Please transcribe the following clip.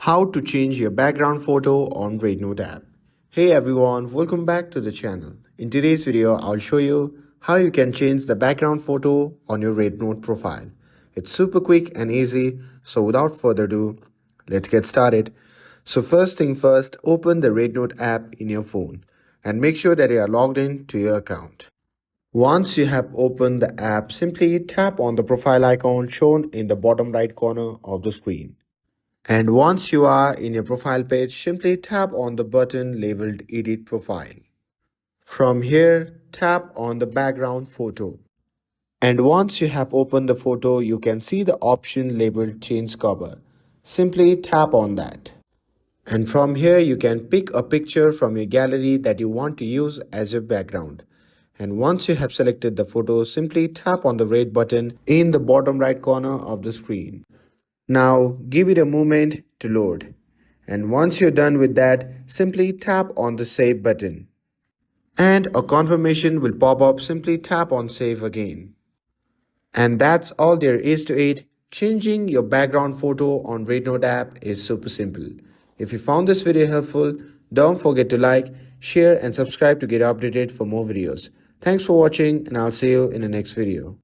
How to change your background photo on Rednote app. Hey everyone, welcome back to the channel. In today's video, I'll show you how you can change the background photo on your Rednote profile. It's super quick and easy, so without further ado, let's get started. So first thing first, open the Rednote app in your phone and make sure that you are logged in to your account. Once you have opened the app, simply tap on the profile icon shown in the bottom right corner of the screen. And once you are in your profile page, simply tap on the button labeled Edit Profile. From here, tap on the background photo. And once you have opened the photo, you can see the option labeled Change Cover. Simply tap on that. And from here, you can pick a picture from your gallery that you want to use as your background. And once you have selected the photo, simply tap on the red button in the bottom right corner of the screen. Now give it a moment to load. And once you're done with that, simply tap on the save button. And a confirmation will pop up. Simply tap on save again. And that's all there is to it. Changing your background photo on Rednote app is super simple. If you found this video helpful, don't forget to like, share and subscribe to get updated for more videos. Thanks for watching and I'll see you in the next video.